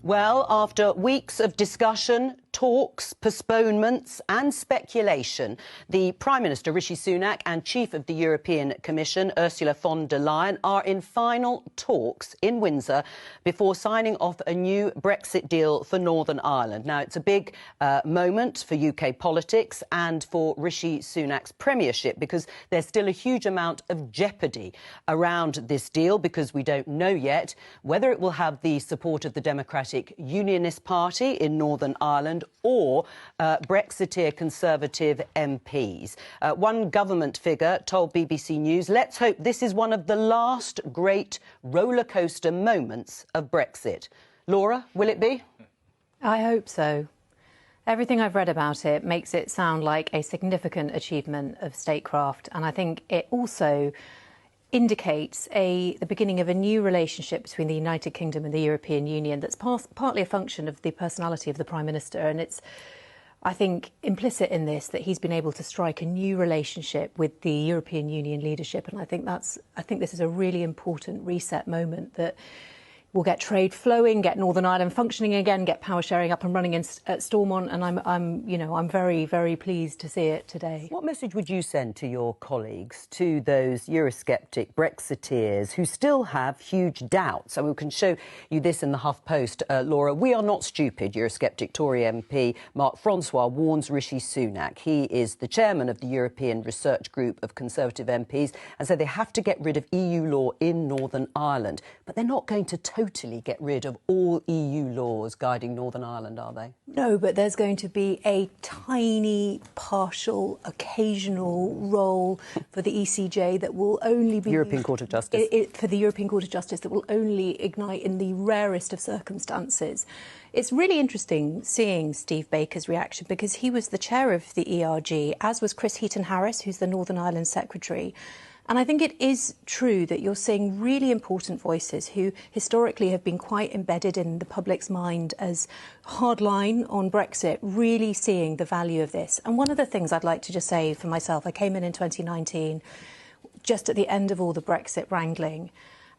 Well, after weeks of discussion, talks, postponements and speculation, the Prime Minister, Rishi Sunak, and Chief of the European Commission, Ursula von der Leyen, are in final talks in Windsor before signing off a new Brexit deal for Northern Ireland. Now, it's a big moment for UK politics and for Rishi Sunak's premiership, because there's still a huge amount of jeopardy around this deal, because we don't know yet whether it will have the support of the Democratic Unionist Party in Northern Ireland or Brexiteer Conservative MPs. One government figure told BBC News, "Let's hope this is one of the last great rollercoaster moments of Brexit." Laura, will it be? I hope so. Everything I've read about it makes it sound like a significant achievement of statecraft, and I think it also indicates the beginning of a new relationship between the United Kingdom and the European Union that's partly a function of the personality of the Prime Minister. And it's, I think, implicit in this that he's been able to strike a new relationship with the European Union leadership. And I think this is a really important reset moment that will get trade flowing, get Northern Ireland functioning again, get power sharing up and running at Stormont, and I'm very, very pleased to see it today. What message would you send to your colleagues, to those Eurosceptic Brexiteers who still have huge doubts? And we can show you this in the HuffPost, Laura. "We are not stupid," Eurosceptic Tory MP Mark Francois warns Rishi Sunak. He is the chairman of the European Research Group of Conservative MPs, and so they have to get rid of EU law in Northern Ireland. But they're not going to totally get rid of all EU laws guiding Northern Ireland, are they? No, but there's going to be a tiny, partial, occasional role for the ECJ that will only be European Court of Justice. For the European Court of Justice, that will only ignite in the rarest of circumstances. It's really interesting seeing Steve Baker's reaction, because he was the chair of the ERG, as was Chris Heaton-Harris, who's the Northern Ireland Secretary. And I think it is true that you're seeing really important voices who historically have been quite embedded in the public's mind as hardline on Brexit, really seeing the value of this. And one of the things I'd like to just say for myself, I came in 2019, just at the end of all the Brexit wrangling.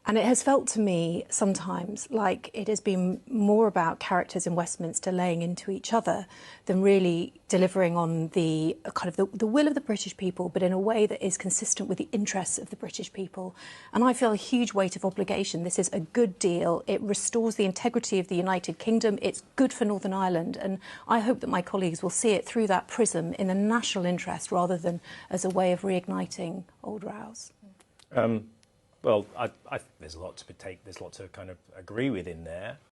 And it has felt to me sometimes like it has been more about characters in Westminster laying into each other than really delivering on the will of the British people, but in a way that is consistent with the interests of the British people. And I feel a huge weight of obligation. This is a good deal. It restores the integrity of the United Kingdom. It's good for Northern Ireland. And I hope that my colleagues will see it through that prism in the national interest rather than as a way of reigniting old rows. Well, I there's a lot to kind of agree with in there.